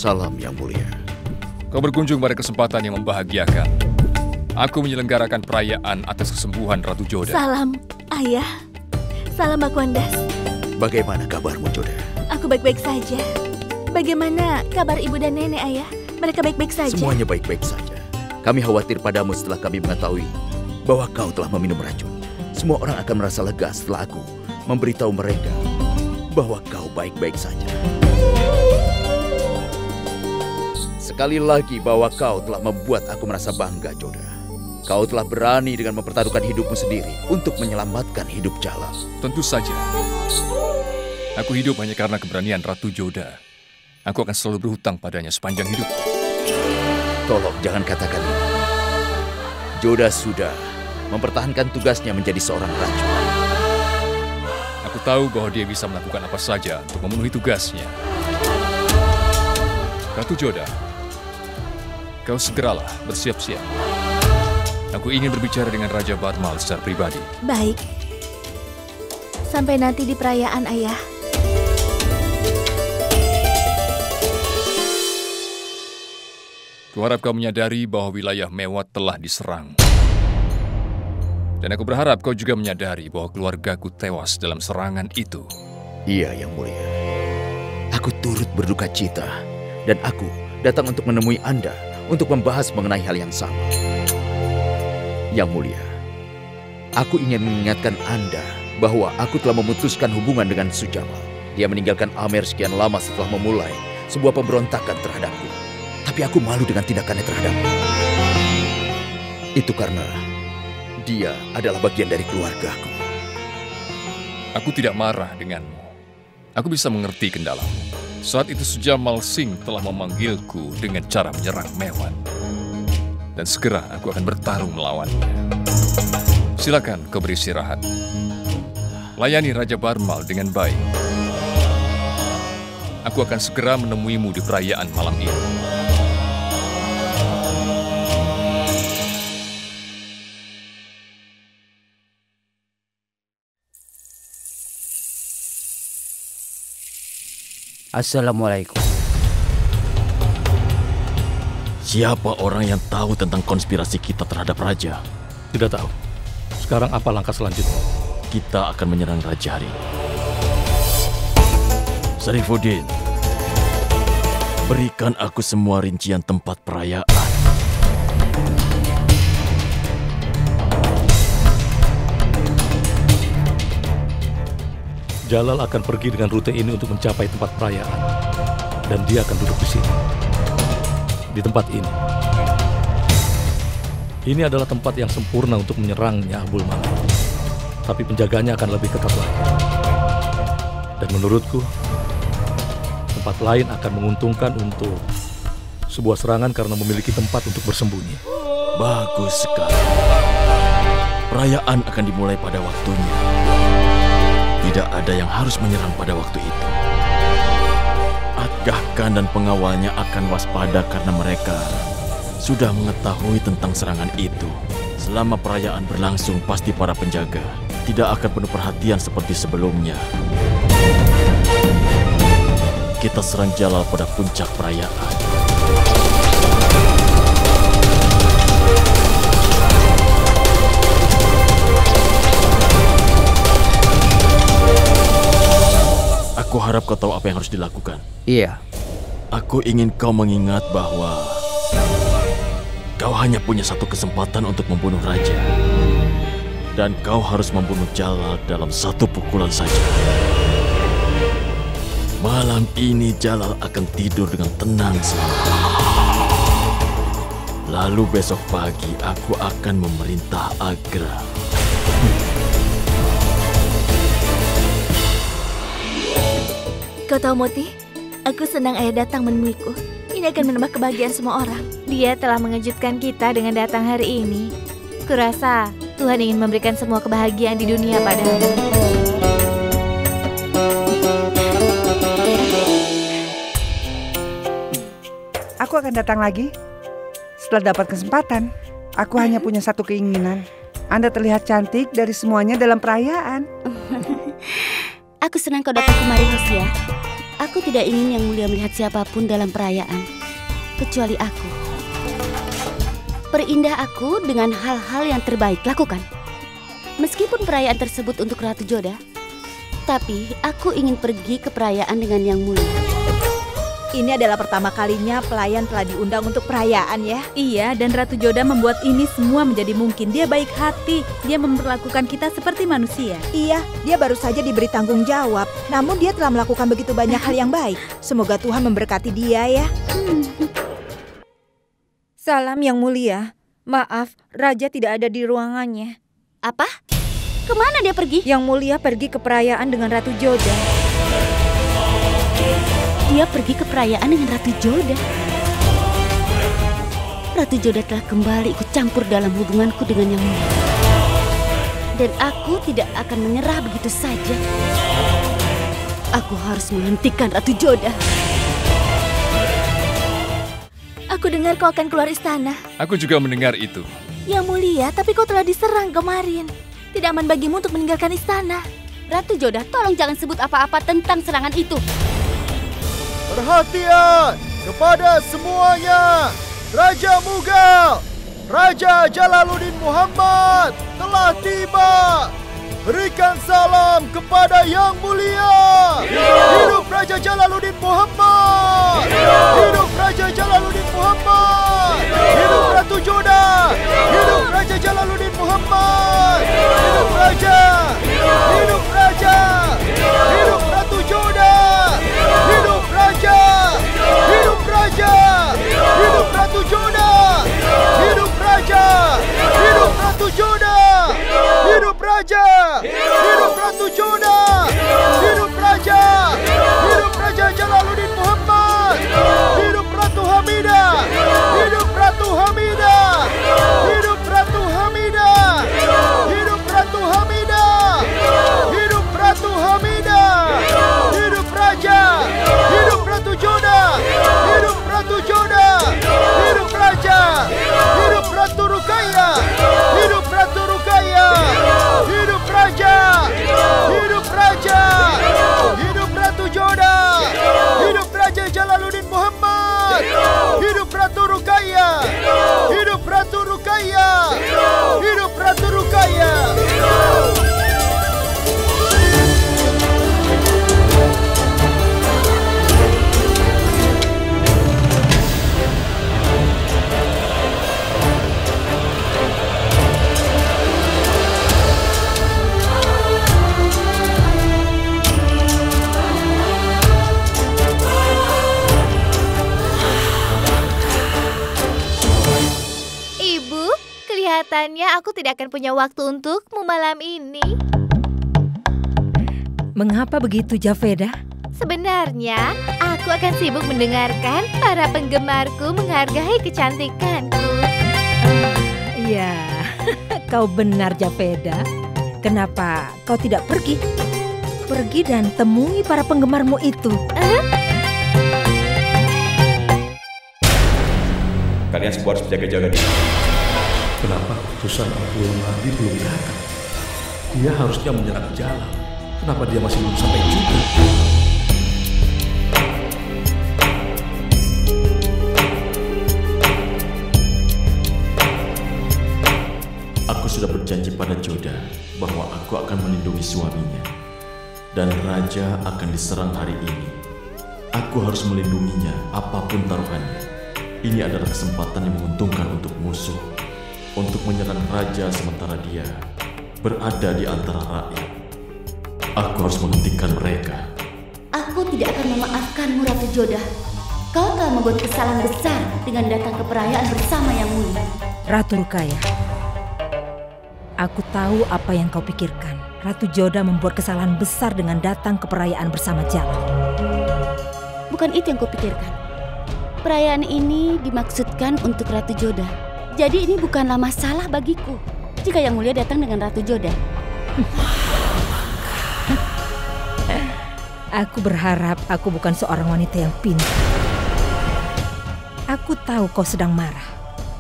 Salam yang mulia. Kau berkunjung pada kesempatan yang membahagiakan. Aku menyelenggarakan perayaan atas kesembuhan Ratu Joda. Salam, Ayah. Salam Bakwandas. Bagaimana kabarmu, Joda? Aku baik-baik saja. Bagaimana kabar ibu dan nenek, Ayah? Mereka baik-baik saja? Semuanya baik-baik saja. Kami khawatir padamu setelah kami mengetahui bahwa kau telah meminum racun. Semua orang akan merasa lega setelah aku memberitahu mereka bahwa kau baik-baik saja. Sekali lagi bahwa kau telah membuat aku merasa bangga, Joda. Kau telah berani dengan mempertaruhkan hidupmu sendiri untuk menyelamatkan hidup Jalal. Tentu saja. Aku hidup hanya karena keberanian Ratu Joda. Aku akan selalu berhutang padanya sepanjang hidup. Tolong jangan katakan ini. Joda sudah mempertahankan tugasnya menjadi seorang raja. Aku tahu bahwa dia bisa melakukan apa saja untuk memenuhi tugasnya. Ratu Joda, kau segeralah bersiap-siap. Aku ingin berbicara dengan Raja Barmal secara pribadi. Baik. Sampai nanti di perayaan, Ayah. Kuharap kau menyadari bahwa wilayah Mewat telah diserang. Dan aku berharap kau juga menyadari bahwa keluargaku tewas dalam serangan itu. Iya, yang mulia. Aku turut berduka cita. Dan aku datang untuk menemui Anda untuk membahas mengenai hal yang sama. Yang mulia, aku ingin mengingatkan Anda bahwa aku telah memutuskan hubungan dengan Sujamal. Dia meninggalkan Amer sekian lama setelah memulai sebuah pemberontakan terhadapku. Tapi aku malu dengan tindakannya terhadapku. Itu karena dia adalah bagian dari keluargaku. Aku tidak marah denganmu. Aku bisa mengerti kendalamu. Saat itu Sujamal Singh telah memanggilku dengan cara menyerang Mewat. Dan segera aku akan bertarung melawannya. Silakan kau beristirahat. Layani Raja Barmal dengan baik. Aku akan segera menemuimu di perayaan malam ini. Assalamualaikum. Siapa orang yang tahu tentang konspirasi kita terhadap Raja? Tidak tahu. Sekarang apa langkah selanjutnya? Kita akan menyerang Raja hari ini. Sarifuddin, berikan aku semua rincian tempat perayaan. Jalal akan pergi dengan rute ini untuk mencapai tempat perayaan. Dan dia akan duduk di sini. Di tempat ini. Ini adalah tempat yang sempurna untuk menyerangnya Abul Malik. Tapi penjaganya akan lebih ketat lagi. Dan menurutku, tempat lain akan menguntungkan untuk sebuah serangan karena memiliki tempat untuk bersembunyi. Bagus sekali. Perayaan akan dimulai pada waktunya. Tidak ada yang harus menyerang pada waktu itu. Atgah Khan dan pengawalnya akan waspada karena mereka sudah mengetahui tentang serangan itu. Selama perayaan berlangsung, pasti para penjaga tidak akan penuh perhatian seperti sebelumnya. Kita serang Jalal pada puncak perayaan. Aku harap kau tahu apa yang harus dilakukan. Iya. Aku ingin kau mengingat bahwa kau hanya punya satu kesempatan untuk membunuh Raja. Dan kau harus membunuh Jalal dalam satu pukulan saja. Malam ini Jalal akan tidur dengan tenang selama. Lalu besok pagi aku akan memerintah Agra. Kau tahu, Moti? Aku senang Ayah datang menemuiku. Ini akan menambah kebahagiaan semua orang. Dia telah mengejutkan kita dengan datang hari ini. Kurasa Tuhan ingin memberikan semua kebahagiaan di dunia padamu. Aku akan datang lagi setelah dapat kesempatan. Aku hanya punya satu keinginan. Anda terlihat cantik dari semuanya dalam perayaan. Aku senang kau datang kemari, Hosea. Aku tidak ingin Yang Mulia melihat siapapun dalam perayaan, kecuali aku. Perindah aku dengan hal-hal yang terbaik, lakukan. Meskipun perayaan tersebut untuk Ratu Joda, tapi aku ingin pergi ke perayaan dengan Yang Mulia. Ini adalah pertama kalinya pelayan telah diundang untuk perayaan ya. Iya, dan Ratu Joda membuat ini semua menjadi mungkin. Dia baik hati, dia memperlakukan kita seperti manusia. Iya, dia baru saja diberi tanggung jawab. Namun dia telah melakukan begitu banyak hal yang baik. Semoga Tuhan memberkati dia ya. Salam Yang Mulia. Maaf, Raja tidak ada di ruangannya. Apa? Kemana dia pergi? Yang Mulia pergi ke perayaan dengan Ratu Joda. Dia pergi ke perayaan dengan Ratu Joda. Ratu Joda telah kembali ikut campur dalam hubunganku dengan Yang Mulia. Dan aku tidak akan menyerah begitu saja. Aku harus menghentikan Ratu Joda. Aku dengar kau akan keluar istana. Aku juga mendengar itu. Yang Mulia, tapi kau telah diserang kemarin. Tidak aman bagimu untuk meninggalkan istana. Ratu Joda, tolong jangan sebut apa-apa tentang serangan itu. Perhatian kepada semuanya. Raja Mughal, Raja Jalaluddin Muhammad telah tiba. Berikan salam kepada Yang Mulia. Hidup Raja Jalaluddin Muhammad. Hidup Raja Jalaluddin Muhammad. Hidup Ratu Joda. Hidup Raja Jalaluddin Muhammad. Hidup Raja. Hidup Raja. Hidup Ratu Joda. Hidup Raja. Hidup Raja. Hidup Ratu Joda. Hidup Raja. Hidup Ratu Joda. Hidup Raja. Hidup Ratu Joda. Hidup Raja. Hidup Raja Jalaluddin Muhammad. Hidup Ratu Hamidah. Hidup Ratu Hamidah. Hidup Ratu Hamidah. Hidup Ratu Hamidah. Hidup Ratu Hamidah. Hidup Raja. Hidup Ratu Joda. Hidup Ratu Joda. Hidup Raja. Hidup Ratu Rukaya. Hidup Ratu Rukaya. Hidup Raja. Hidup Raja. Hidup Ratu Joda. Hidup Raja Jalaluddin Muhammad. Hidup Ratu Rukaya. Hidup Ratu Rukaya. Hidup Ratu Rukaya. Kelihatannya aku tidak akan punya waktu untukmu malam ini. Mengapa begitu, Javeda? Sebenarnya, aku akan sibuk mendengarkan para penggemarku menghargai kecantikanku. Ya, kau benar, Javeda. Kenapa kau tidak pergi? Pergi dan temui para penggemarmu itu. Kalian semua harus jaga-jaga diri. Kenapa keputusan Abdul Mahdi belum datang? Dia harusnya menyerang Jalal. Kenapa dia masih belum sampai juga? Aku sudah berjanji pada Joda bahwa aku akan melindungi suaminya. Dan Raja akan diserang hari ini. Aku harus melindunginya apapun taruhannya. Ini adalah kesempatan yang menguntungkan untuk musuh. Untuk menyerang Raja sementara dia berada di antara rakyat. Aku harus menghentikan mereka. Aku tidak akan memaafkanmu, Ratu Joda. Kau telah membuat kesalahan besar dengan datang ke perayaan bersama Yang Mulia. Ratu Rukaya, aku tahu apa yang kau pikirkan. Ratu Joda membuat kesalahan besar dengan datang ke perayaan bersama Jalal. Bukan itu yang kau pikirkan. Perayaan ini dimaksudkan untuk Ratu Joda. Jadi ini bukanlah masalah bagiku jika Yang Mulia datang dengan Ratu Joda. Aku berharap aku bukan seorang wanita yang pintar. Aku tahu kau sedang marah.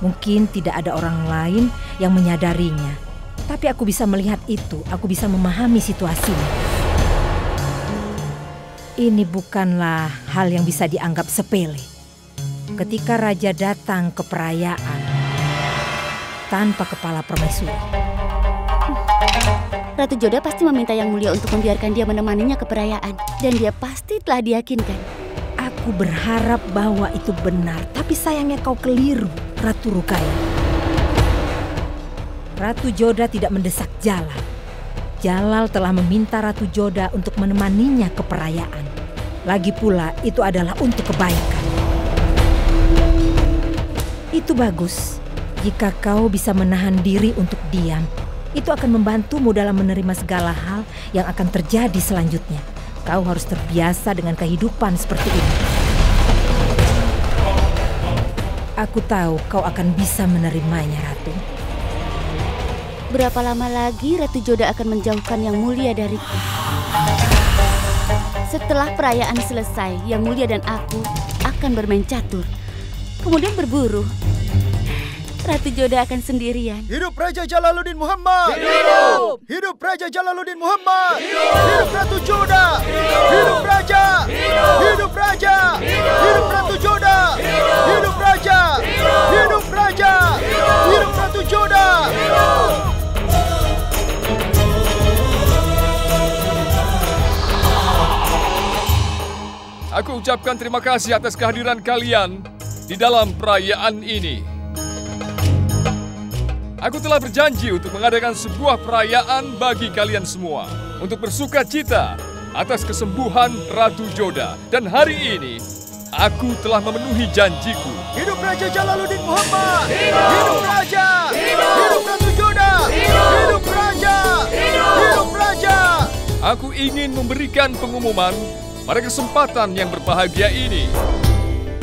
Mungkin tidak ada orang lain yang menyadarinya. Tapi aku bisa melihat itu, aku bisa memahami situasinya. Ini bukanlah hal yang bisa dianggap sepele. Ketika raja datang ke perayaan tanpa kepala permaisuri. Ratu Joda pasti meminta Yang Mulia untuk membiarkan dia menemaninya ke perayaan. Dan dia pasti telah diyakinkan. Aku berharap bahwa itu benar, tapi sayangnya kau keliru, Ratu Rukaya. Ratu Joda tidak mendesak Jalal. Jalal telah meminta Ratu Joda untuk menemaninya ke perayaan. Lagi pula itu adalah untuk kebaikan. Itu bagus. Jika kau bisa menahan diri untuk diam, itu akan membantumu dalam menerima segala hal yang akan terjadi selanjutnya. Kau harus terbiasa dengan kehidupan seperti ini. Aku tahu kau akan bisa menerimanya, Ratu. Berapa lama lagi Ratu Joda akan menjauhkan Yang Mulia dariku? Setelah perayaan selesai, Yang Mulia dan aku akan bermain catur, kemudian berburu. Ratu Joda akan sendirian. Hidup Raja Jalaluddin Muhammad! Hidup! Hidup Raja Jalaluddin Muhammad! Hidup Ratu Joda! Hidup Raja! Hidup Raja! Hidup Ratu Joda! Hidup Raja! Hidup Raja! Hidup Ratu Joda! Aku ucapkan terima kasih atas kehadiran kalian di dalam perayaan ini. Aku telah berjanji untuk mengadakan sebuah perayaan bagi kalian semua untuk bersuka cita atas kesembuhan Ratu Joda. Dan hari ini, aku telah memenuhi janjiku. Hidup Raja Jalaluddin Muhammad! Hidup! Hidup Raja! Hidup Ratu Joda! Hidup Raja! Hidup Raja! Aku ingin memberikan pengumuman pada kesempatan yang berbahagia ini.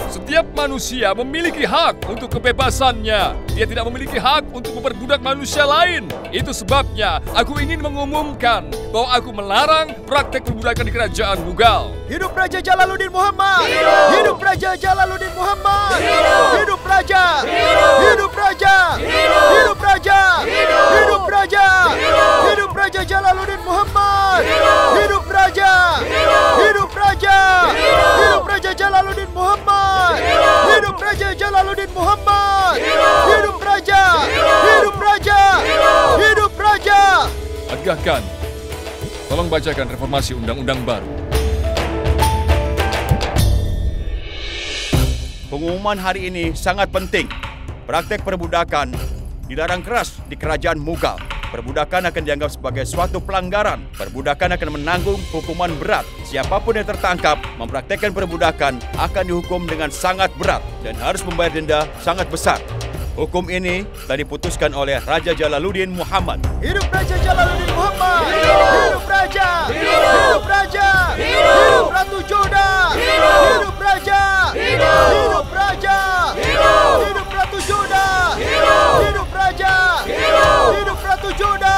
Setiap manusia memiliki hak untuk kebebasannya. Dia tidak memiliki hak untuk memperbudak manusia lain. Itu sebabnya aku ingin mengumumkan bahwa aku melarang praktek perbudakan di kerajaan Mughal. Hidup Raja Jalaluddin Muhammad! Hidup! Hidup Raja Jalaluddin Muhammad! Hidup! Hidup Raja! Hidup! Hidup Raja! Hidup! Hidup Raja! Hidup! Hidup Raja! Hidup! Hidup Raja Jalaluddin Muhammad! Hidup! Hidup Raja! Hidup! Hidup Raja! Hidup! Hidup Raja Jalaluddin Muhammad! Hidup! Hidup Raja Jalaluddin Muhammad! Hidup! Hidup Raja! Hidup! Hidup Raja! Hidup! Hidup Raja! Adgahkan, tolong bacakan reformasi undang-undang baru. Pengumuman hari ini sangat penting. Praktek perbudakan dilarang keras di kerajaan Mughal. Perbudakan akan dianggap sebagai suatu pelanggaran. Perbudakan akan menanggung hukuman berat. Siapapun yang tertangkap mempraktekkan perbudakan akan dihukum dengan sangat berat dan harus membayar denda sangat besar. Hukum ini telah diputuskan oleh Raja Jalaluddin Muhammad. Hidup Raja Jalaluddin Muhammad! Hidup! Hidup Raja! Hidup! Hidup Raja! Hidup! Hidup Ratu Joda! Hidup! Hidup Raja! Hidup! Hidup Raja! Hidup! Hidup Ratu Joda! Hidup! Hidup Raja! Hidup! Hidup Ratu Joda!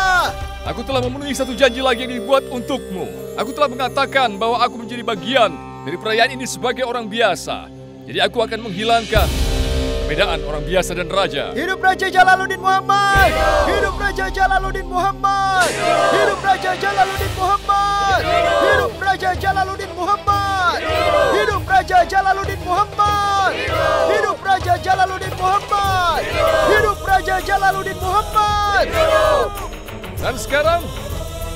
Aku telah memenuhi satu janji lagi yang dibuat untukmu. Aku telah mengatakan bahwa aku menjadi bagian dari perayaan ini sebagai orang biasa. Jadi aku akan menghilangkan perbedaan orang biasa dan raja. Hidup Raja Jalaluddin Muhammad! Hidup Raja Jalaluddin Muhammad! Hidup Raja Jalaluddin Muhammad! Hidup Raja Jalaluddin Muhammad! Hidup Raja Jalaluddin Muhammad! Hidup Raja Jalaluddin Muhammad! Hidup Raja Jalaluddin Muhammad! Dan sekarang,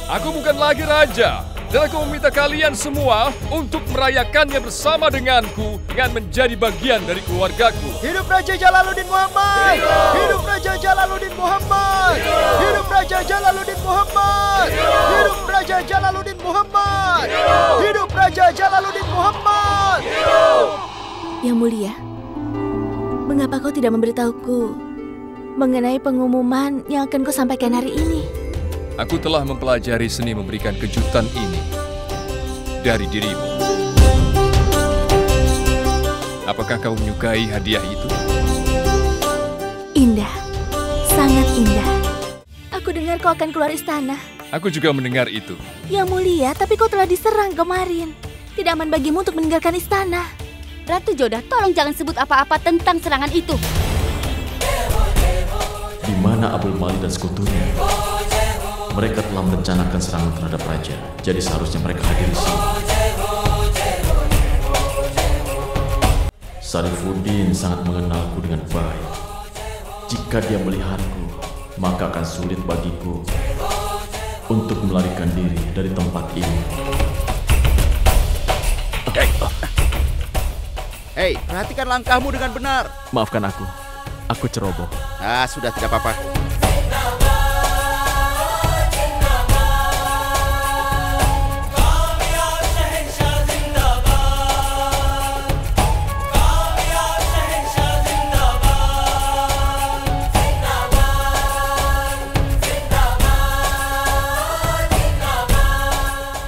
aku bukan lagi raja. Dan aku meminta kalian semua untuk merayakannya bersama denganku dengan menjadi bagian dari keluargaku. Hidup Raja Jalaluddin Muhammad! Hidup Raja Jalaluddin Muhammad! Hidup Raja Jalaluddin Muhammad! Hidup Raja Jalaluddin Muhammad! Hidup Raja Jalaluddin Muhammad! Yang Mulia, mengapa kau tidak memberitahuku mengenai pengumuman yang akan kau sampaikan hari ini? Aku telah mempelajari seni memberikan kejutan ini dari dirimu. Apakah kau menyukai hadiah itu? Indah, sangat indah. Aku dengar kau akan keluar istana. Aku juga mendengar itu. Yang Mulia, tapi kau telah diserang kemarin. Tidak aman bagimu untuk meninggalkan istana. Ratu Joda, tolong jangan sebut apa-apa tentang serangan itu. Di mana Abul Malik dan sekutunya? Mereka telah merencanakan serangan terhadap raja, jadi seharusnya mereka hadir di sini. Sarifuddin sangat mengenalku dengan baik. Jika dia melihatku, maka akan sulit bagiku untuk melarikan diri dari tempat ini. Hei, perhatikan langkahmu dengan benar. Maafkan aku ceroboh. Sudah tidak apa-apa.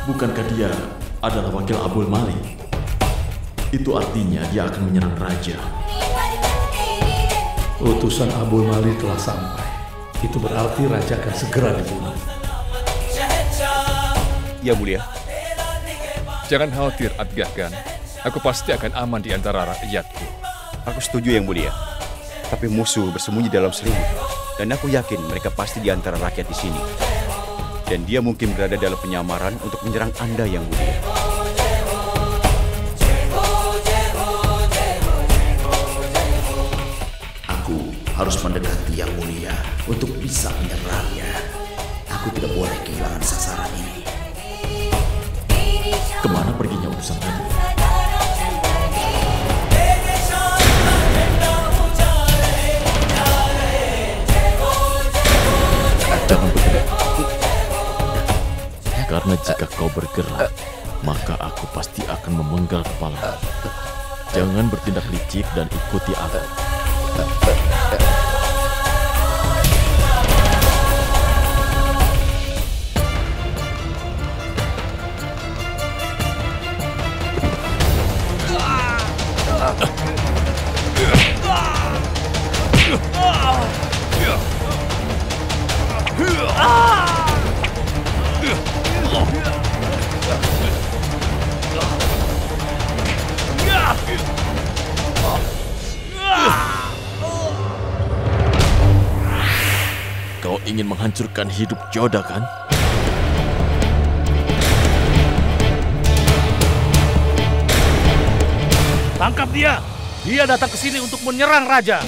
Bukankah dia adalah wakil Abul Malik? Itu artinya dia akan menyerang raja. Utusan Abul Malik telah sampai. Itu berarti raja akan segera dibunuh. Ya mulia. Jangan khawatir, Adgahgan. Aku pasti akan aman di antara rakyatku. Aku setuju, Yang Mulia. Tapi musuh bersembunyi dalam selimut. Dan aku yakin mereka pasti di antara rakyat di sini. Dan dia mungkin berada dalam penyamaran untuk menyerang Anda, Yang Mulia. Aku harus mendekati Yang Mulia untuk bisa menyerangnya. Aku tidak boleh kehilangan sasaran ini. Kemana perginya utusan tadi? Jangan bergerak. Karena jika kau bergerak, maka aku pasti akan memenggal kepala. Jangan bertindak licik dan ikuti aku. Kau ingin menghancurkan hidup Joda, kan? Tangkap dia! Dia datang ke sini untuk menyerang raja.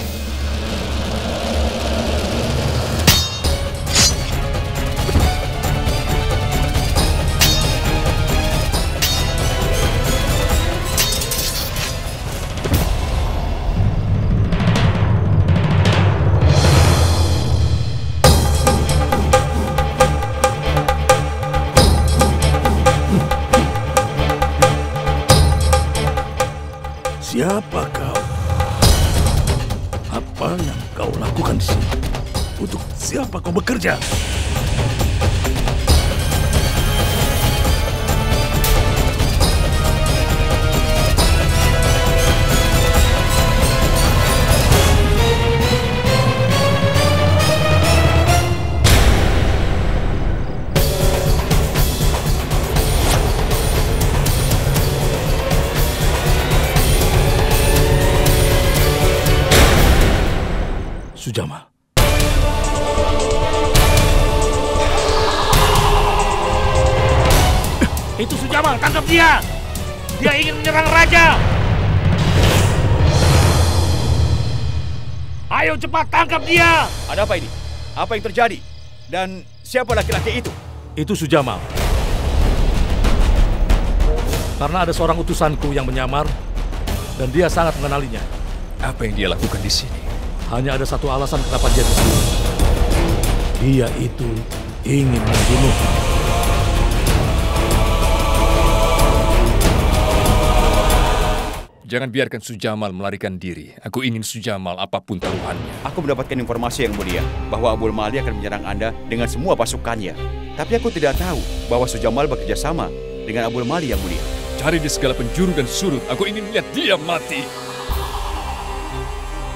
Siapa kau? Apa yang kau lakukan di sini? Untuk siapa kau bekerja? Sujamal. Itu Sujamal, tangkap dia! Dia ingin menyerang raja! Ayo cepat tangkap dia! Ada apa ini? Apa yang terjadi? Dan siapa laki-laki itu? Itu Sujamal. Karena ada seorang utusanku yang menyamar dan dia sangat mengenalinya. Apa yang dia lakukan di sini? Hanya ada satu alasan kenapa dia di sini. Dia itu ingin membunuh. Jangan biarkan Sujamal melarikan diri. Aku ingin Sujamal apapun taruhannya. Aku mendapatkan informasi yang mulia bahwa Abul Malik akan menyerang Anda dengan semua pasukannya. Tapi aku tidak tahu bahwa Sujamal bekerja sama dengan Abul Malik yang mulia. Cari di segala penjuru dan sudut. Aku ingin lihat dia mati.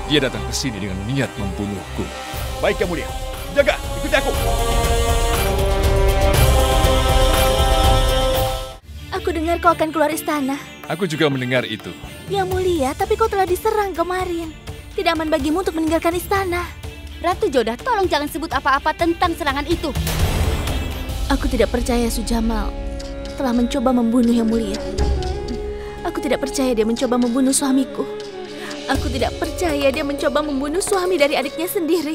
Dia datang ke sini dengan niat membunuhku. Baik, Yang Mulia. Jaga, ikuti aku. Aku dengar kau akan keluar istana. Aku juga mendengar itu. Yang Mulia, tapi kau telah diserang kemarin. Tidak aman bagimu untuk meninggalkan istana. Ratu Joda, tolong jangan sebut apa-apa tentang serangan itu. Aku tidak percaya Sujamal telah mencoba membunuh Yang Mulia. Aku tidak percaya dia mencoba membunuh suamiku. Aku tidak percaya dia mencoba membunuh suami dari adiknya sendiri.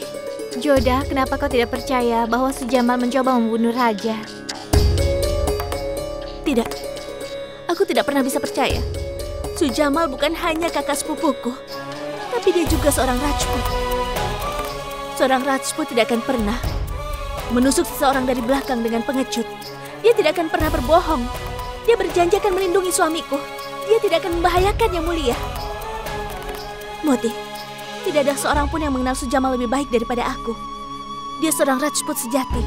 Joda, kenapa kau tidak percaya bahwa Sujamal mencoba membunuh raja? Tidak. Aku tidak pernah bisa percaya. Sujamal bukan hanya kakak sepupuku, tapi dia juga seorang Rajput. Seorang Rajput tidak akan pernah menusuk seseorang dari belakang dengan pengecut. Dia tidak akan pernah berbohong. Dia berjanji akan melindungi suamiku. Dia tidak akan membahayakan Yang Mulia. Moti, tidak ada seorang pun yang mengenal Sujamal lebih baik daripada aku. Dia seorang Rajput sejati.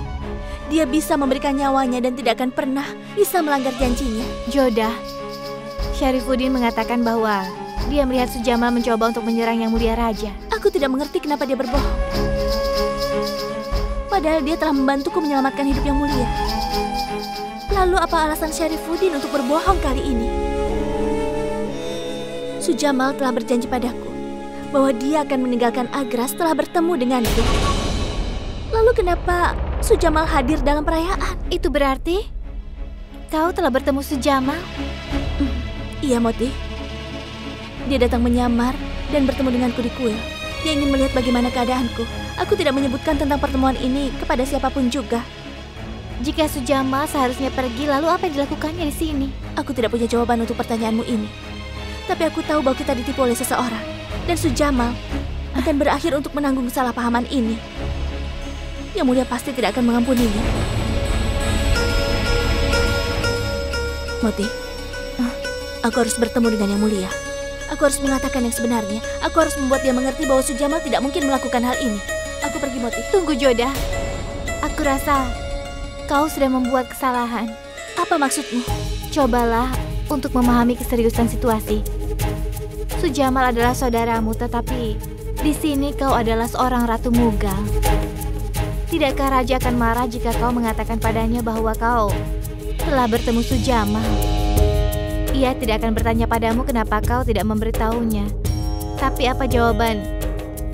Dia bisa memberikan nyawanya dan tidak akan pernah bisa melanggar janjinya. Joda, Syarifuddin mengatakan bahwa dia melihat Sujamal mencoba untuk menyerang Yang Mulia Raja. Aku tidak mengerti kenapa dia berbohong. Padahal dia telah membantuku menyelamatkan hidup Yang Mulia. Lalu apa alasan Syarifuddin untuk berbohong kali ini? Sujamal telah berjanji padaku bahwa dia akan meninggalkan Agra setelah bertemu denganku. Lalu kenapa Sujamal hadir dalam perayaan? Itu berarti kau telah bertemu Sujamal? Iya, Moti. Dia datang menyamar dan bertemu denganku di kuil. Dia ingin melihat bagaimana keadaanku. Aku tidak menyebutkan tentang pertemuan ini kepada siapapun juga. Jika Sujamal seharusnya pergi, lalu apa yang dilakukannya di sini? Aku tidak punya jawaban untuk pertanyaanmu ini. Tapi aku tahu bahwa kita ditipu oleh seseorang. Dan Sujamal akan berakhir untuk menanggung kesalahpahaman ini. Yang Mulia pasti tidak akan mengampuninya. Moti, aku harus bertemu dengan Yang Mulia. Aku harus mengatakan yang sebenarnya. Aku harus membuat dia mengerti bahwa Sujamal tidak mungkin melakukan hal ini. Aku pergi, Moti. Tunggu, Joda. Aku rasa kau sudah membuat kesalahan. Apa maksudmu? Cobalah untuk memahami keseriusan situasi. Sujamal adalah saudaramu, tetapi di sini kau adalah seorang Ratu Mughal. Tidakkah Raja akan marah jika kau mengatakan padanya bahwa kau telah bertemu Sujamal? Ia tidak akan bertanya padamu kenapa kau tidak memberitahunya. Tapi apa jawaban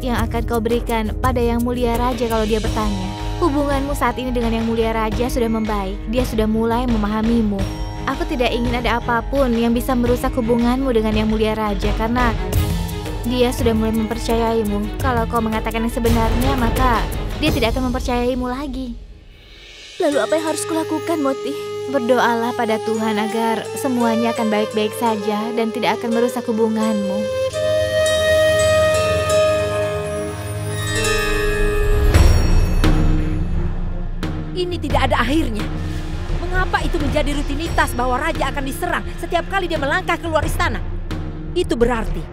yang akan kau berikan pada Yang Mulia Raja kalau dia bertanya? Hubunganmu saat ini dengan Yang Mulia Raja sudah membaik. Dia sudah mulai memahamimu. Aku tidak ingin ada apapun yang bisa merusak hubunganmu dengan Yang Mulia Raja, karena dia sudah mulai mempercayaimu. Kalau kau mengatakan yang sebenarnya, maka dia tidak akan mempercayaimu lagi. Lalu apa yang harus kulakukan, Moti? Berdoalah pada Tuhan agar semuanya akan baik-baik saja dan tidak akan merusak hubunganmu. Ini tidak ada akhirnya. Mengapa itu menjadi rutinitas bahwa raja akan diserang setiap kali dia melangkah keluar istana? Itu berarti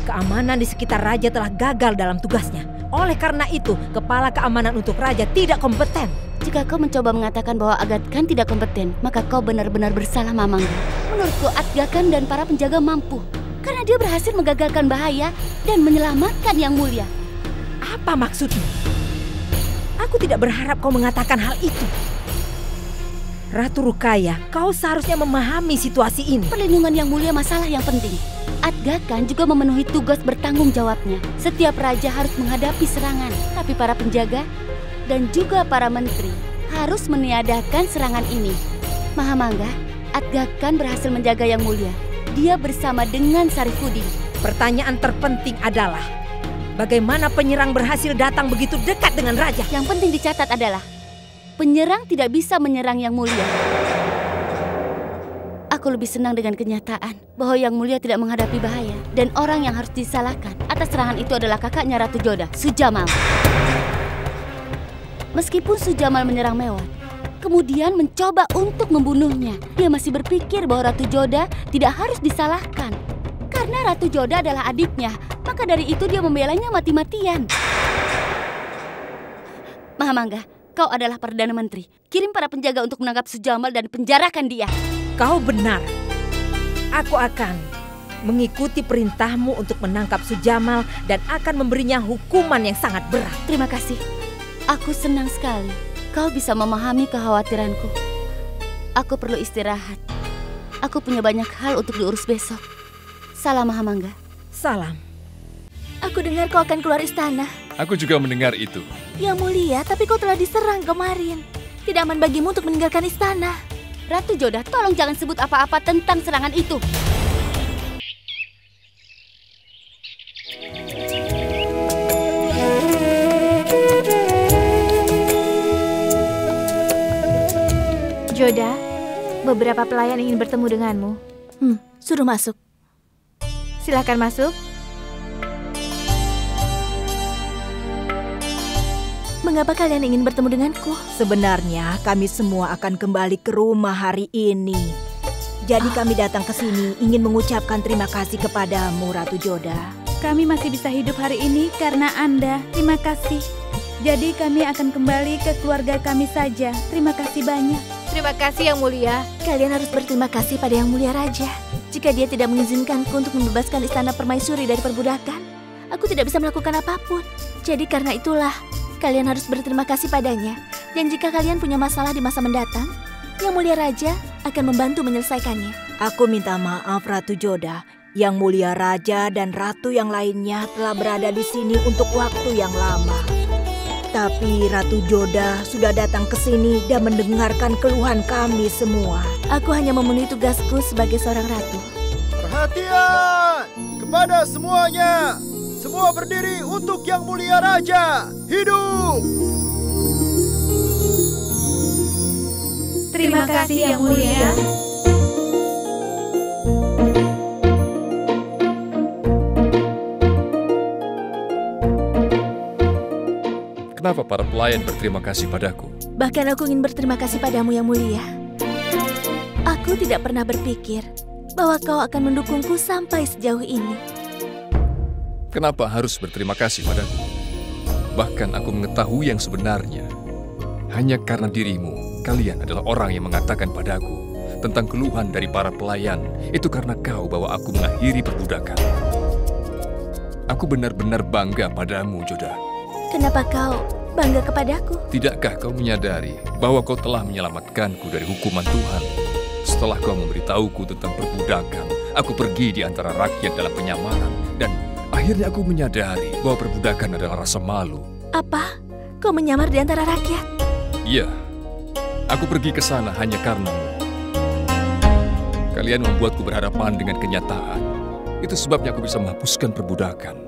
keamanan di sekitar raja telah gagal dalam tugasnya. Oleh karena itu, kepala keamanan untuk raja tidak kompeten. Jika kau mencoba mengatakan bahwa Aga Khan tidak kompeten, maka kau benar-benar bersalah, Mamangga. Menurutku, Aga Khan dan para penjaga mampu. Karena dia berhasil menggagalkan bahaya dan menyelamatkan Yang Mulia. Apa maksudmu? Aku tidak berharap kau mengatakan hal itu. Ratu Ruqayyah, kau seharusnya memahami situasi ini. Perlindungan Yang Mulia masalah yang penting. Aga Khan juga memenuhi tugas bertanggung jawabnya. Setiap raja harus menghadapi serangan, tapi para penjaga dan juga para menteri harus meniadakan serangan ini. Mahamangga, Aga Khan berhasil menjaga Yang Mulia. Dia bersama dengan Syarifuddin. Pertanyaan terpenting adalah, bagaimana penyerang berhasil datang begitu dekat dengan raja? Yang penting dicatat adalah, penyerang tidak bisa menyerang Yang Mulia. Aku lebih senang dengan kenyataan bahwa Yang Mulia tidak menghadapi bahaya. Dan orang yang harus disalahkan atas serangan itu adalah kakaknya Ratu Joda, Sujamal. Meskipun Sujamal menyerang Mewat, kemudian mencoba untuk membunuhnya, dia masih berpikir bahwa Ratu Joda tidak harus disalahkan. Karena Ratu Joda adalah adiknya, maka dari itu dia membelanya mati-matian. Mahamangga, kau adalah Perdana Menteri. Kirim para penjaga untuk menangkap Sujamal dan penjarakan dia. Kau benar. Aku akan mengikuti perintahmu untuk menangkap Sujamal dan akan memberinya hukuman yang sangat berat. Terima kasih. Aku senang sekali kau bisa memahami kekhawatiranku. Aku perlu istirahat. Aku punya banyak hal untuk diurus besok. Salam Mahamangga. Salam. Aku dengar kau akan keluar istana. Aku juga mendengar itu. Yang Mulia, tapi kau telah diserang kemarin. Tidak aman bagimu untuk meninggalkan istana. Ratu Joda, tolong jangan sebut apa-apa tentang serangan itu. Joda, beberapa pelayan ingin bertemu denganmu. Suruh masuk. Silakan masuk. Mengapa kalian ingin bertemu denganku? Sebenarnya kami semua akan kembali ke rumah hari ini. Jadi kami datang ke sini ingin mengucapkan terima kasih kepadamu, Ratu Joda. Kami masih bisa hidup hari ini karena Anda. Terima kasih. Jadi kami akan kembali ke keluarga kami saja. Terima kasih banyak. Terima kasih Yang Mulia. Kalian harus berterima kasih pada Yang Mulia Raja. Jika dia tidak mengizinkanku untuk membebaskan istana permaisuri dari perbudakan, aku tidak bisa melakukan apapun. Jadi karena itulah, kalian harus berterima kasih padanya. Dan jika kalian punya masalah di masa mendatang, Yang Mulia Raja akan membantu menyelesaikannya. Aku minta maaf, Ratu Joda. Yang Mulia Raja dan Ratu yang lainnya telah berada di sini untuk waktu yang lama. Tapi Ratu Joda sudah datang ke sini dan mendengarkan keluhan kami semua. Aku hanya memenuhi tugasku sebagai seorang ratu. Perhatian kepada semuanya. Semua berdiri untuk Yang Mulia Raja. Hidup! Terima kasih Yang Mulia. Kenapa para pelayan berterima kasih padaku? Bahkan aku ingin berterima kasih padamu Yang Mulia. Aku tidak pernah berpikir bahwa kau akan mendukungku sampai sejauh ini. Kenapa harus berterima kasih padaku? Bahkan aku mengetahui yang sebenarnya. Hanya karena dirimu, kalian adalah orang yang mengatakan padaku tentang keluhan dari para pelayan. Itu karena kau bahwa aku mengakhiri perbudakan. Aku benar-benar bangga padamu, Joda. Kenapa kau bangga kepadaku? Tidakkah kau menyadari bahwa kau telah menyelamatkanku dari hukuman Tuhan? Setelah kau memberitahuku tentang perbudakan, aku pergi di antara rakyat dalam penyamaran. Dan akhirnya aku menyadari bahwa perbudakan adalah rasa malu. Apa? Kau menyamar di antara rakyat? Iya, aku pergi ke sana hanya karenamu. Kalian membuatku berhadapan dengan kenyataan. Itu sebabnya aku bisa menghapuskan perbudakan.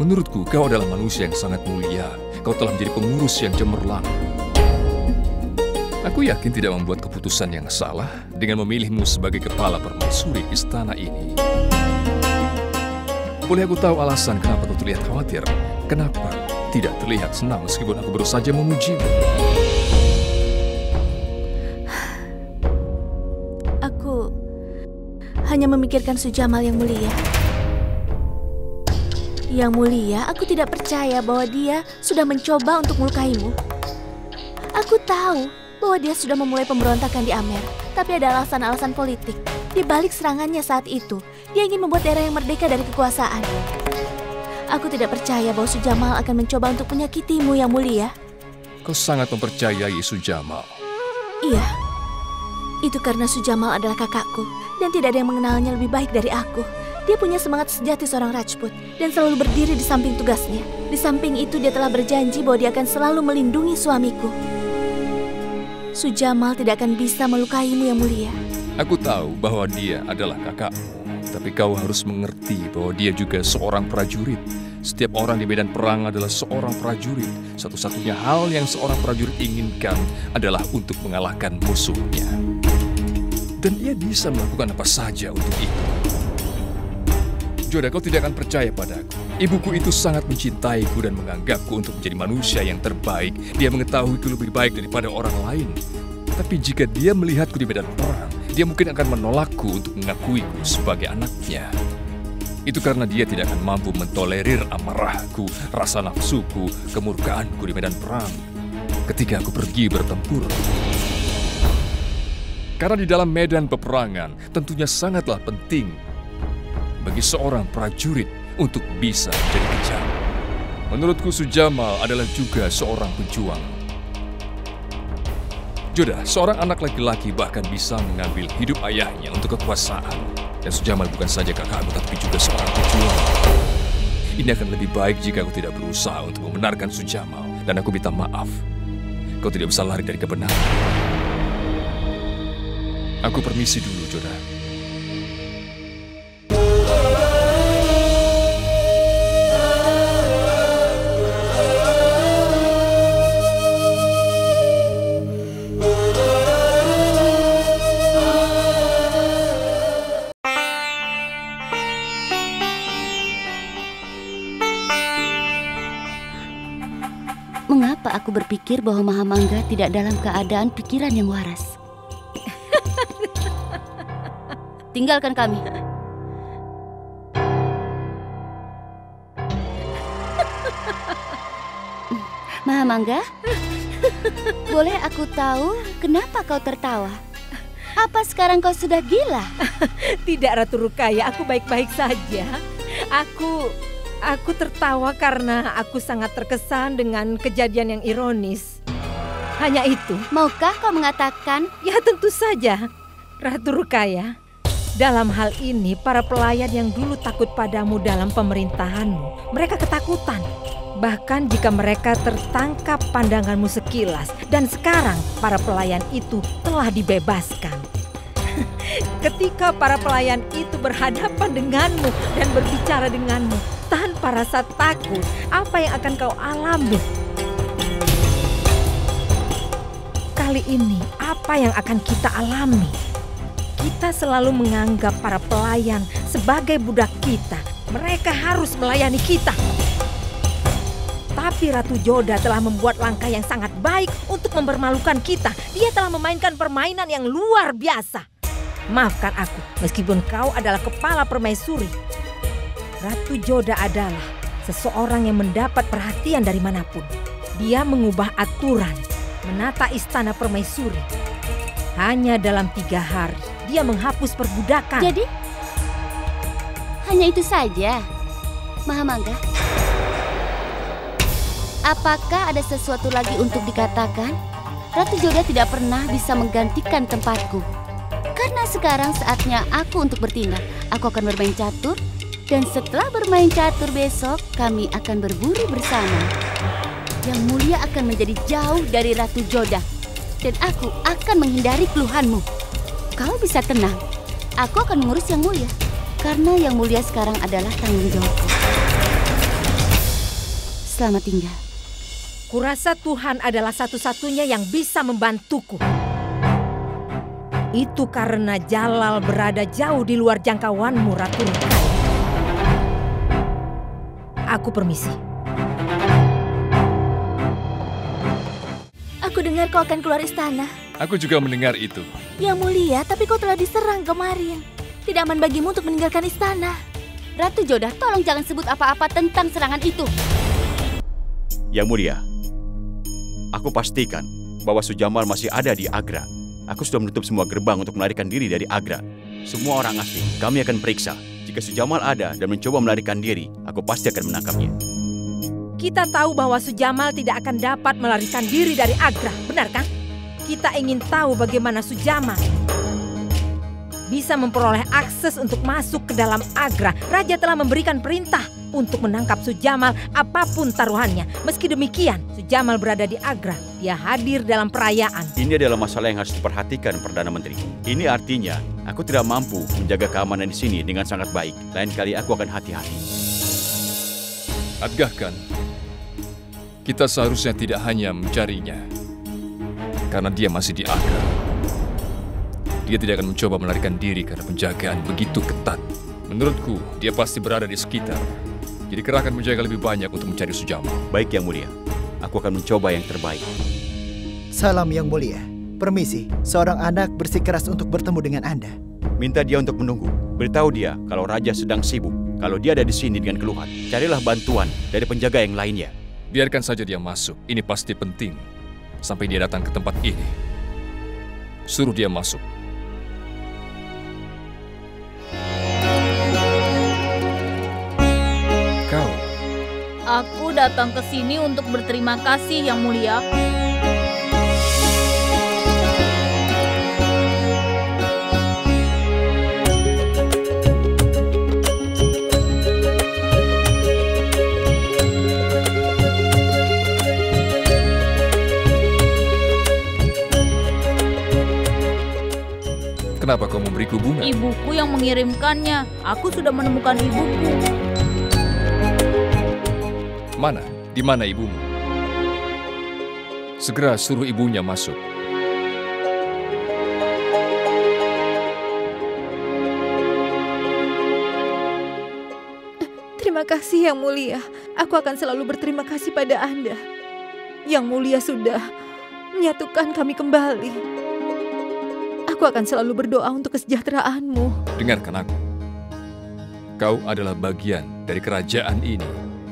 Menurutku, kau adalah manusia yang sangat mulia. Kau telah menjadi pengurus yang cemerlang. Aku yakin tidak membuat keputusan yang salah dengan memilihmu sebagai kepala permaisuri istana ini. Boleh aku tahu alasan kenapa kau terlihat khawatir? Kenapa tidak terlihat senang meskipun aku baru saja memujimu? Aku hanya memikirkan Sujamal yang mulia. Yang mulia, aku tidak percaya bahwa dia sudah mencoba untuk melukaimu. Aku tahu bahwa dia sudah memulai pemberontakan di Amer, tapi ada alasan-alasan politik. Di balik serangannya saat itu, dia ingin membuat daerah yang merdeka dari kekuasaan. Aku tidak percaya bahwa Sujamal akan mencoba untuk menyakitimu, Yang Mulia. Kau sangat mempercayai Sujamal. Iya, itu karena Sujamal adalah kakakku, dan tidak ada yang mengenalnya lebih baik dari aku. Dia punya semangat sejati seorang Rajput dan selalu berdiri di samping tugasnya. Di samping itu dia telah berjanji bahwa dia akan selalu melindungi suamiku. Sujamal tidak akan bisa melukaimu, Yang Mulia. Aku tahu bahwa dia adalah kakakmu, tapi kau harus mengerti bahwa dia juga seorang prajurit. Setiap orang di medan perang adalah seorang prajurit. Satu-satunya hal yang seorang prajurit inginkan adalah untuk mengalahkan musuhnya. Dan ia bisa melakukan apa saja untuk itu. Joda, kau tidak akan percaya padaku. Ibuku itu sangat mencintaiku dan menganggapku untuk menjadi manusia yang terbaik. Dia mengetahuiku lebih baik daripada orang lain. Tapi jika dia melihatku di medan perang, dia mungkin akan menolakku untuk mengakuiku sebagai anaknya. Itu karena dia tidak akan mampu mentolerir amarahku, rasa nafsuku, kemurkaanku di medan perang ketika aku pergi bertempur. Karena di dalam medan peperangan tentunya sangatlah penting bagi seorang prajurit untuk bisa menjadi kejam. Menurutku Sujamal adalah juga seorang pejuang. Joda, seorang anak laki-laki bahkan bisa mengambil hidup ayahnya untuk kekuasaan. Dan Sujamal bukan saja kakakmu, tapi juga seorang pejuang. Ini akan lebih baik jika aku tidak berusaha untuk membenarkan Sujamal. Dan aku minta maaf, kau tidak bisa lari dari kebenaran. Aku permisi dulu, Joda. Mengapa aku berpikir bahwa Mahamangga tidak dalam keadaan pikiran yang waras? Tinggalkan kami. Mahamangga, boleh aku tahu kenapa kau tertawa? Apa sekarang kau sudah gila? Tidak, Ratu Rukaya, aku baik-baik saja. Aku tertawa karena aku sangat terkesan dengan kejadian yang ironis. Hanya itu. Maukah kau mengatakan? Ya tentu saja, Ratu Rukaya. Dalam hal ini, para pelayan yang dulu takut padamu dalam pemerintahanmu, mereka ketakutan. Bahkan jika mereka tertangkap pandanganmu sekilas. Dan sekarang para pelayan itu telah dibebaskan. Ketika para pelayan itu berhadapan denganmu dan berbicara denganmu tanpa rasa takut, apa yang akan kau alami? Kali ini, apa yang akan kita alami? Kita selalu menganggap para pelayan sebagai budak kita. Mereka harus melayani kita. Tapi Ratu Joda telah membuat langkah yang sangat baik untuk mempermalukan kita. Dia telah memainkan permainan yang luar biasa. Maafkan aku, meskipun kau adalah kepala permaisuri. Ratu Joda adalah seseorang yang mendapat perhatian dari manapun. Dia mengubah aturan, menata istana permaisuri. Hanya dalam 3 hari, dia menghapus perbudakan. Jadi, hanya itu saja, Mahamangga. Apakah ada sesuatu lagi untuk dikatakan? Ratu Joda tidak pernah bisa menggantikan tempatku. Karena sekarang saatnya aku untuk bertindak. Aku akan bermain catur. Dan setelah bermain catur besok, kami akan berburu bersama. Yang Mulia akan menjadi jauh dari Ratu Joda. Dan aku akan menghindari keluhanmu. Kau bisa tenang. Aku akan mengurus Yang Mulia. Karena Yang Mulia sekarang adalah tanggung jawabku. Selamat tinggal. Kurasa Tuhan adalah satu-satunya yang bisa membantuku. Itu karena Jalal berada jauh di luar jangkauanmu, Ratu Rukaya. Aku permisi. Aku dengar kau akan keluar istana. Aku juga mendengar itu. Yang Mulia, tapi kau telah diserang kemarin. Tidak aman bagimu untuk meninggalkan istana. Ratu Joda, tolong jangan sebut apa-apa tentang serangan itu. Yang Mulia, aku pastikan bahwa Sujamal masih ada di Agra. Aku sudah menutup semua gerbang untuk melarikan diri dari Agra. Semua orang asing kami akan periksa. Jika Sujamal ada dan mencoba melarikan diri, aku pasti akan menangkapnya. Kita tahu bahwa Sujamal tidak akan dapat melarikan diri dari Agra, benar kan? Kita ingin tahu bagaimana Sujamal bisa memperoleh akses untuk masuk ke dalam Agra. Raja telah memberikan perintah untuk menangkap Sujamal apapun taruhannya. Meski demikian, Sujamal berada di Agra. Dia hadir dalam perayaan. Ini adalah masalah yang harus diperhatikan, Perdana Menteri. Ini artinya aku tidak mampu menjaga keamanan di sini dengan sangat baik. Lain kali aku akan hati-hati. Adgahkan, kita seharusnya tidak hanya mencarinya, karena dia masih di Agra. Dia tidak akan mencoba melarikan diri karena penjagaan begitu ketat. Menurutku, dia pasti berada di sekitar. Jadi kerahkan penjaga lebih banyak untuk mencari Sujamal. Baik, Yang Mulia. Aku akan mencoba yang terbaik. Salam Yang Mulia. Permisi, seorang anak bersikeras untuk bertemu dengan Anda. Minta dia untuk menunggu. Beritahu dia kalau Raja sedang sibuk. Kalau dia ada di sini dengan keluhan, carilah bantuan dari penjaga yang lainnya. Biarkan saja dia masuk. Ini pasti penting. Sampai dia datang ke tempat ini. Suruh dia masuk. Aku datang ke sini untuk berterima kasih, Yang Mulia. Kenapa kau memberiku bunga? Ibuku yang mengirimkannya. Aku sudah menemukan ibuku. Mana? Di mana ibumu? Segera suruh ibunya masuk. Terima kasih Yang Mulia. Aku akan selalu berterima kasih pada Anda. Yang Mulia sudah menyatukan kami kembali. Aku akan selalu berdoa untuk kesejahteraanmu. Dengarkan aku. Kau adalah bagian dari kerajaan ini,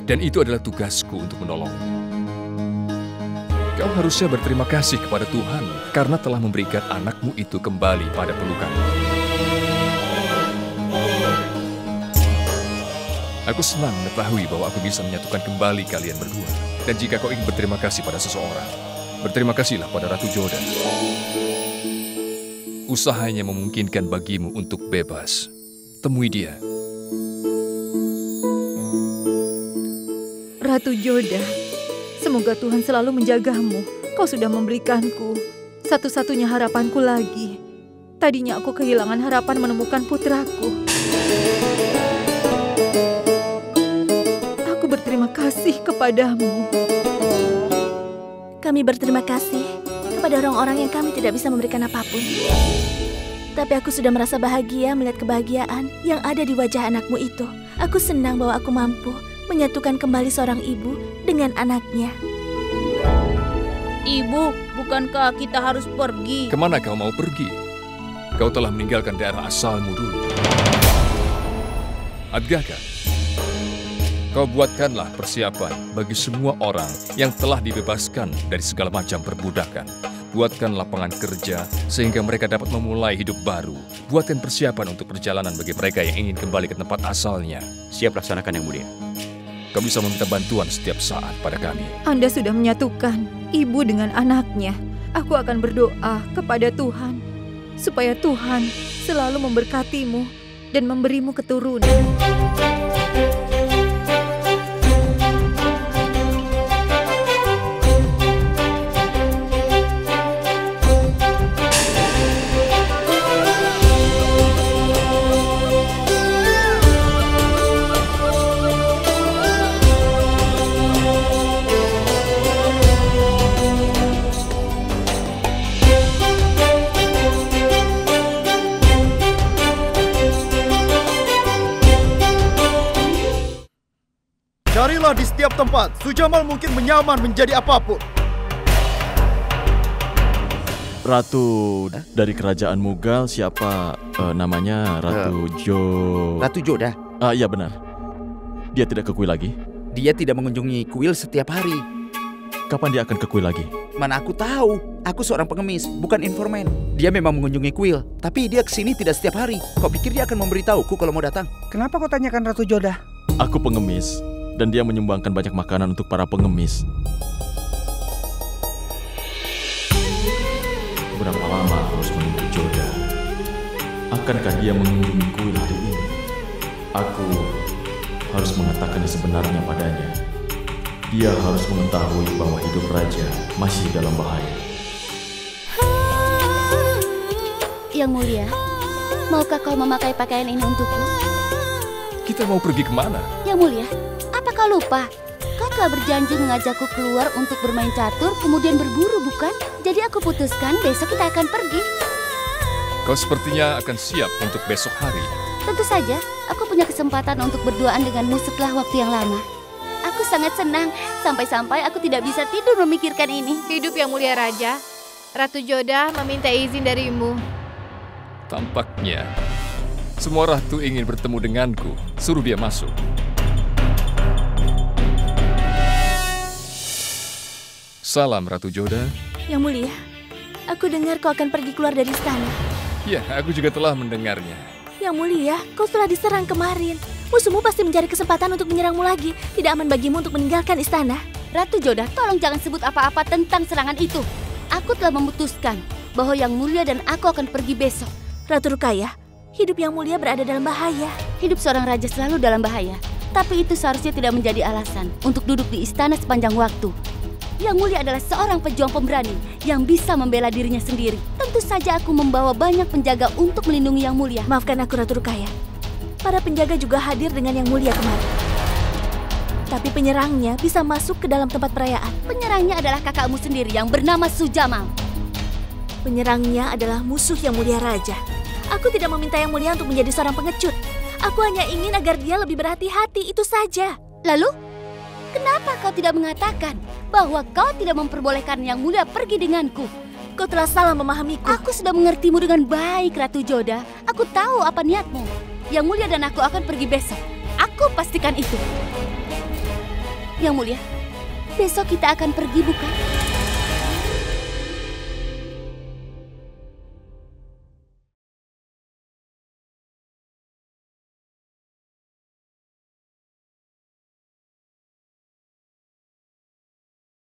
dan itu adalah tugasku untuk menolongmu. Kau harusnya berterima kasih kepada Tuhan karena telah memberikan anakmu itu kembali pada pelukanmu. Aku senang mengetahui bahwa aku bisa menyatukan kembali kalian berdua. Dan jika kau ingin berterima kasih pada seseorang, berterima kasihlah pada Ratu Joda. Usahanya memungkinkan bagimu untuk bebas. Temui dia. Ratu Joda, semoga Tuhan selalu menjagamu. Kau sudah memberikanku satu-satunya harapanku lagi. Tadinya aku kehilangan harapan menemukan putraku. Aku berterima kasih kepadamu. Kami berterima kasih kepada orang-orang yang kami tidak bisa memberikan apapun. Tapi aku sudah merasa bahagia melihat kebahagiaan yang ada di wajah anakmu itu. Aku senang bahwa aku mampu menyatukan kembali seorang ibu dengan anaknya. Ibu, bukankah kita harus pergi? Kemana kau mau pergi? Kau telah meninggalkan daerah asalmu dulu. Adgaka, kau buatkanlah persiapan bagi semua orang yang telah dibebaskan dari segala macam perbudakan. Buatkan lapangan kerja sehingga mereka dapat memulai hidup baru. Buatkan persiapan untuk perjalanan bagi mereka yang ingin kembali ke tempat asalnya. Siap laksanakan Yang Mulia. Kau bisa meminta bantuan setiap saat pada kami. Anda sudah menyatukan ibu dengan anaknya. Aku akan berdoa kepada Tuhan supaya Tuhan selalu memberkatimu dan memberimu keturunan. Carilah di setiap tempat. Sujamal mungkin menyaman menjadi apapun. Ratu dari kerajaan Mughal siapa namanya? Ratu Joda. Ah iya benar. Dia tidak ke kuil lagi? Dia tidak mengunjungi kuil setiap hari. Kapan dia akan ke kuil lagi? Mana aku tahu. Aku seorang pengemis, bukan informan. Dia memang mengunjungi kuil, tapi dia kesini tidak setiap hari. Kau pikir dia akan memberitahuku kalau mau datang? Kenapa kau tanyakan Ratu Joda? Aku pengemis. Dan dia menyumbangkan banyak makanan untuk para pengemis. Berapa lama harus menunggu Joda? Akankah dia mengunjungi kuil hari ini? Aku harus mengatakan yang sebenarnya padanya. Dia harus mengetahui bahwa hidup raja masih dalam bahaya. Yang Mulia, maukah kau memakai pakaian ini untukku? Kita mau pergi kemana? Yang Mulia, apa kau lupa? Kau telah berjanji mengajakku keluar untuk bermain catur, kemudian berburu, bukan? Jadi aku putuskan besok kita akan pergi. Kau sepertinya akan siap untuk besok hari. Tentu saja, aku punya kesempatan untuk berduaan denganmu setelah waktu yang lama. Aku sangat senang, sampai-sampai aku tidak bisa tidur memikirkan ini. Hidup Yang Mulia Raja. Ratu Joda meminta izin darimu. Tampaknya semua ratu ingin bertemu denganku. Suruh dia masuk. Salam Ratu Joda. Yang Mulia, aku dengar kau akan pergi keluar dari istana. Ya, aku juga telah mendengarnya. Yang Mulia, kau telah diserang kemarin. Musuhmu pasti mencari kesempatan untuk menyerangmu lagi. Tidak aman bagimu untuk meninggalkan istana. Ratu Joda, tolong jangan sebut apa-apa tentang serangan itu. Aku telah memutuskan bahwa Yang Mulia dan aku akan pergi besok. Ratu Rukaya, hidup Yang Mulia berada dalam bahaya. Hidup seorang raja selalu dalam bahaya. Tapi itu seharusnya tidak menjadi alasan untuk duduk di istana sepanjang waktu. Yang Mulia adalah seorang pejuang pemberani yang bisa membela dirinya sendiri. Tentu saja aku membawa banyak penjaga untuk melindungi Yang Mulia. Maafkan aku Ratu Rukaya. Para penjaga juga hadir dengan Yang Mulia kemarin. Tapi penyerangnya bisa masuk ke dalam tempat perayaan. Penyerangnya adalah kakakmu sendiri yang bernama Sujamal. Penyerangnya adalah musuh Yang Mulia Raja. Aku tidak meminta Yang Mulia untuk menjadi seorang pengecut. Aku hanya ingin agar dia lebih berhati-hati, itu saja. Lalu, kenapa kau tidak mengatakan bahwa kau tidak memperbolehkan Yang Mulia pergi denganku. Kau telah salah memahamiku. Aku sudah mengertimu dengan baik, Ratu Joda. Aku tahu apa niatmu. Yang Mulia dan aku akan pergi besok. Aku pastikan itu. Yang Mulia, besok kita akan pergi bukan?